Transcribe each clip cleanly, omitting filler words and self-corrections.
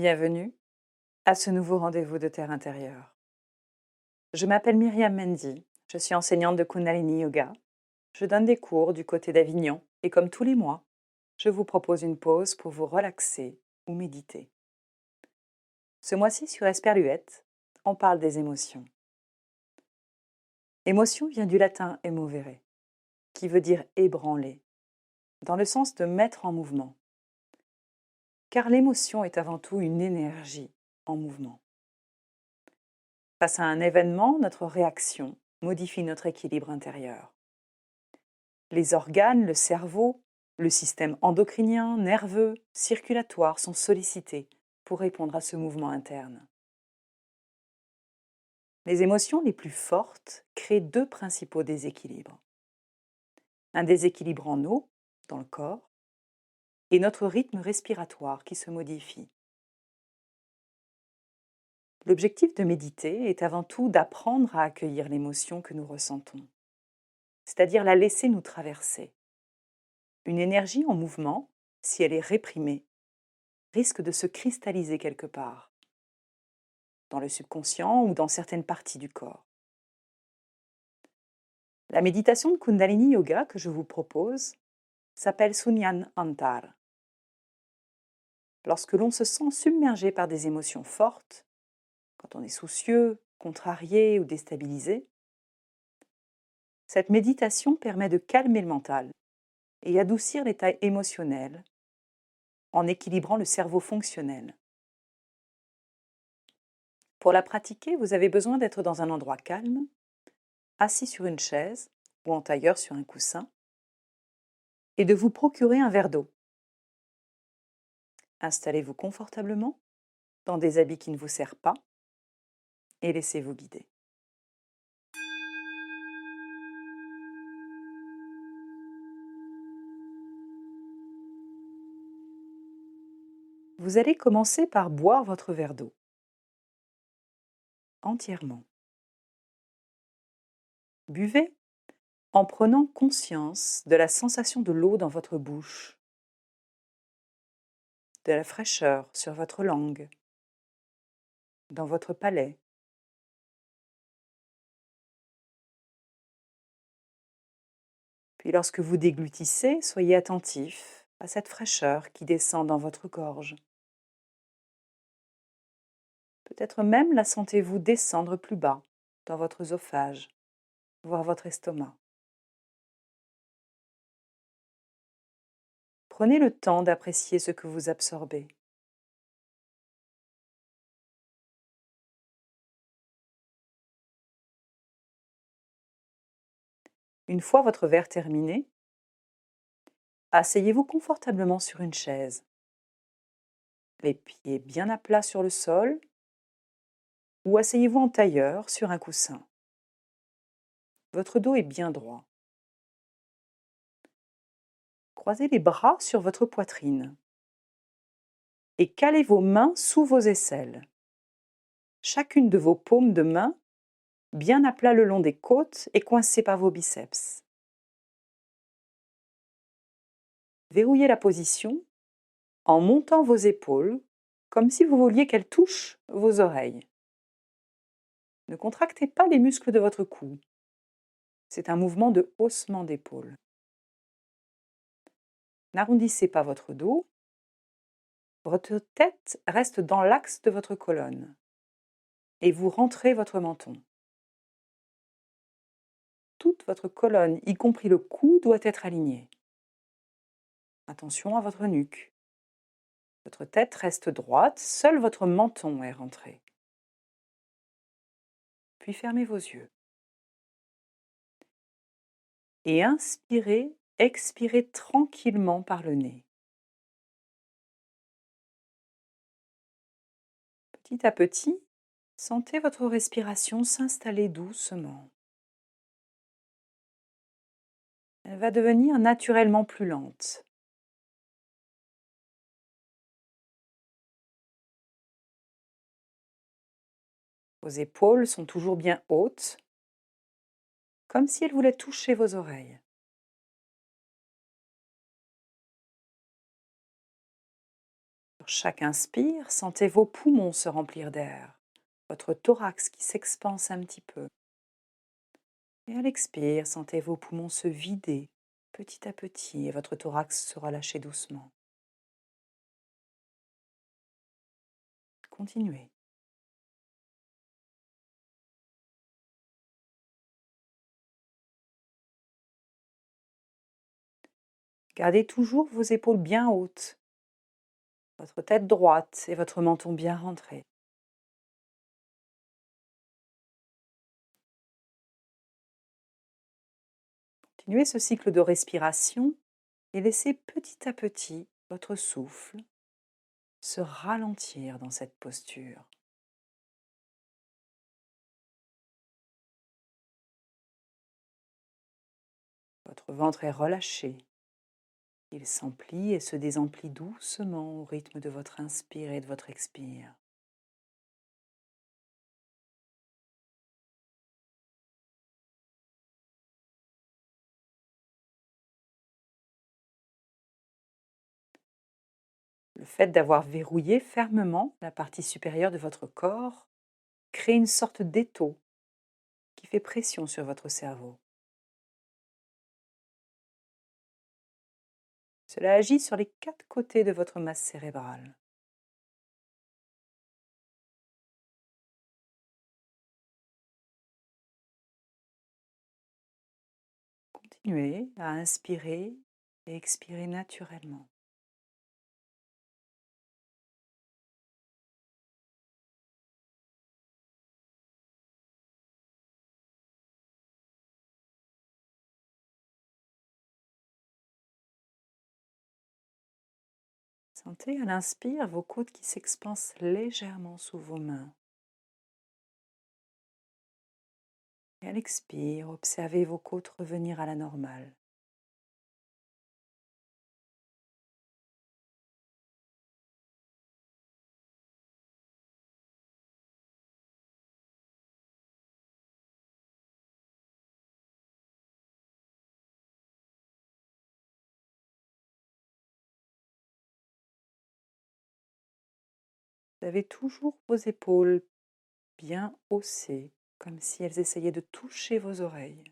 Bienvenue à ce nouveau rendez-vous de Terre intérieure. Je m'appelle Myriam Mendy, je suis enseignante de Kundalini Yoga. Je donne des cours du côté d'Avignon et comme tous les mois, je vous propose une pause pour vous relaxer ou méditer. Ce mois-ci sur Esperluette, on parle des émotions. Émotion vient du latin emovere, qui veut dire ébranler, dans le sens de mettre en mouvement. Car l'émotion est avant tout une énergie en mouvement. Face à un événement, notre réaction modifie notre équilibre intérieur. Les organes, le cerveau, le système endocrinien, nerveux, circulatoire sont sollicités pour répondre à ce mouvement interne. Les émotions les plus fortes créent deux principaux déséquilibres. Un déséquilibre en eau, dans le corps, et notre rythme respiratoire qui se modifie. L'objectif de méditer est avant tout d'apprendre à accueillir l'émotion que nous ressentons, c'est-à-dire la laisser nous traverser. Une énergie en mouvement, si elle est réprimée, risque de se cristalliser quelque part, dans le subconscient ou dans certaines parties du corps. La méditation de Kundalini Yoga que je vous propose s'appelle Sunyan Antar. Lorsque l'on se sent submergé par des émotions fortes, quand on est soucieux, contrarié ou déstabilisé, cette méditation permet de calmer le mental et adoucir l'état émotionnel en équilibrant le cerveau fonctionnel. Pour la pratiquer, vous avez besoin d'être dans un endroit calme, assis sur une chaise ou en tailleur sur un coussin, et de vous procurer un verre d'eau. Installez-vous confortablement dans des habits qui ne vous serrent pas et laissez-vous guider. Vous allez commencer par boire votre verre d'eau entièrement. Buvez en prenant conscience de la sensation de l'eau dans votre bouche, de la fraîcheur sur votre langue, dans votre palais. Puis lorsque vous déglutissez, soyez attentif à cette fraîcheur qui descend dans votre gorge. Peut-être même la sentez-vous descendre plus bas, dans votre œsophage, voire votre estomac. Prenez le temps d'apprécier ce que vous absorbez. Une fois votre verre terminé, asseyez-vous confortablement sur une chaise, les pieds bien à plat sur le sol, ou asseyez-vous en tailleur sur un coussin. Votre dos est bien droit. Croisez les bras sur votre poitrine et calez vos mains sous vos aisselles. Chacune de vos paumes de main bien à plat le long des côtes et coincée par vos biceps. Verrouillez la position en montant vos épaules comme si vous vouliez qu'elles touchent vos oreilles. Ne contractez pas les muscles de votre cou. C'est un mouvement de haussement d'épaule. N'arrondissez pas votre dos. Votre tête reste dans l'axe de votre colonne et vous rentrez votre menton. Toute votre colonne, y compris le cou, doit être alignée. Attention à votre nuque. Votre tête reste droite, seul votre menton est rentré. Puis fermez vos yeux. Et inspirez, expirez tranquillement par le nez. Petit à petit, sentez votre respiration s'installer doucement. Elle va devenir naturellement plus lente. Vos épaules sont toujours bien hautes, comme si elles voulaient toucher vos oreilles. Sur chaque inspire, sentez vos poumons se remplir d'air, votre thorax qui s'expanse un petit peu. Et à l'expire, sentez vos poumons se vider petit à petit et votre thorax se relâcher doucement. Continuez. Gardez toujours vos épaules bien hautes, votre tête droite et votre menton bien rentré. Continuez ce cycle de respiration et laissez petit à petit votre souffle se ralentir dans cette posture. Votre ventre est relâché. Il s'emplit et se désemplit doucement au rythme de votre inspire et de votre expire. Le fait d'avoir verrouillé fermement la partie supérieure de votre corps crée une sorte d'étau qui fait pression sur votre cerveau. Cela agit sur les 4 côtés de votre masse cérébrale. Continuez à inspirer et expirer naturellement. Sentez à l'inspire vos côtes qui s'expansent légèrement sous vos mains. Et à l'expire, observez vos côtes revenir à la normale. Vous avez toujours vos épaules bien haussées, comme si elles essayaient de toucher vos oreilles.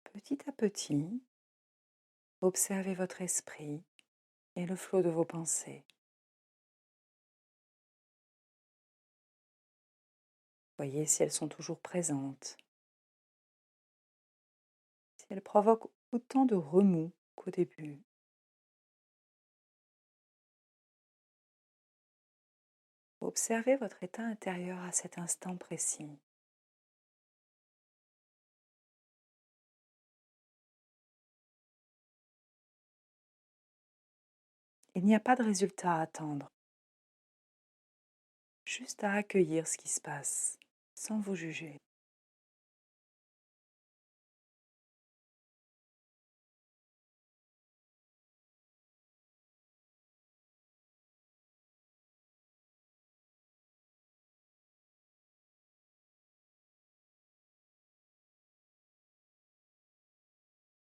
Petit à petit, observez votre esprit et le flot de vos pensées. Voyez si elles sont toujours présentes, si elles provoquent autant de remous qu'au début. Observez votre état intérieur à cet instant précis. Il n'y a pas de résultat à attendre, juste à accueillir ce qui se passe, sans vous juger.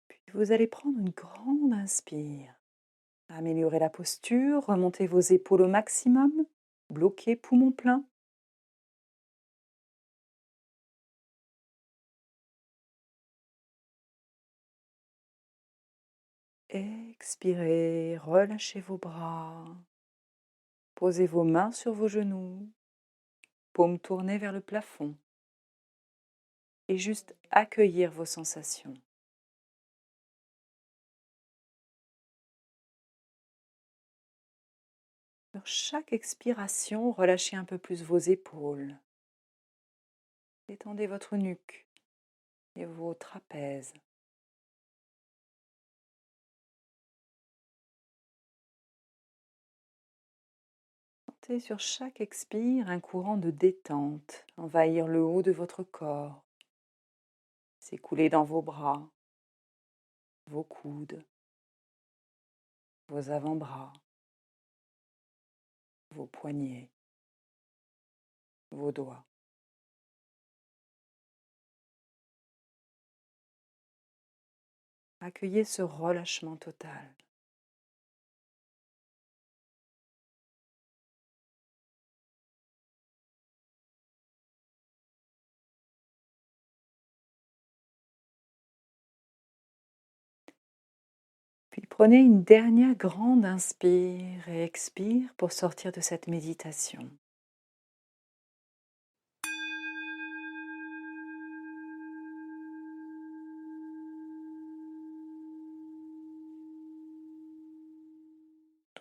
Puis vous allez prendre une grande inspire. Améliorez la posture, remontez vos épaules au maximum, bloquez poumon plein. Expirez, relâchez vos bras. Posez vos mains sur vos genoux, paumes tournées vers le plafond. Et juste accueillir vos sensations. Sur chaque expiration, relâchez un peu plus vos épaules. Détendez votre nuque et vos trapèzes. Sentez sur chaque expire un courant de détente envahir le haut de votre corps, s'écouler dans vos bras, vos coudes, vos avant-bras. vos poignets, vos doigts. Accueillez ce relâchement total. Puis prenez une dernière grande inspire et expire pour sortir de cette méditation.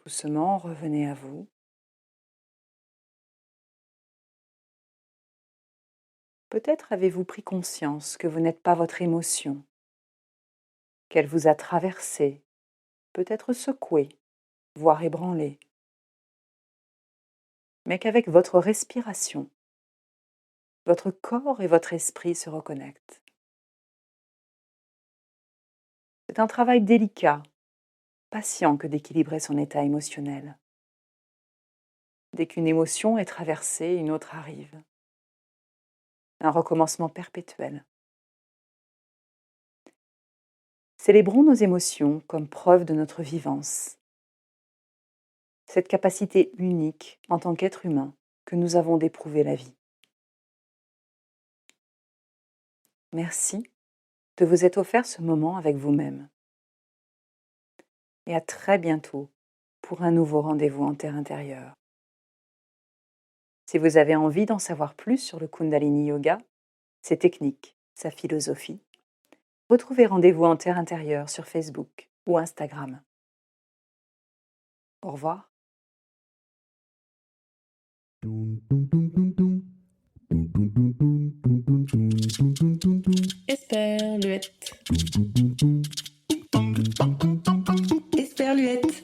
Doucement, revenez à vous. Peut-être avez-vous pris conscience que vous n'êtes pas votre émotion, qu'elle vous a traversé, peut-être secoué, voire ébranlé, mais qu'avec votre respiration, votre corps et votre esprit se reconnectent. C'est un travail délicat, patient que d'équilibrer son état émotionnel. Dès qu'une émotion est traversée, une autre arrive. Un recommencement perpétuel. Célébrons nos émotions comme preuve de notre vivance. Cette capacité unique en tant qu'être humain que nous avons d'éprouver la vie. Merci de vous être offert ce moment avec vous-même. Et à très bientôt pour un nouveau rendez-vous en terre intérieure. Si vous avez envie d'en savoir plus sur le Kundalini Yoga, ses techniques, sa philosophie, retrouvez Rendez-vous en terre intérieure sur Facebook ou Instagram. Au revoir. Esperluette. Esperluette.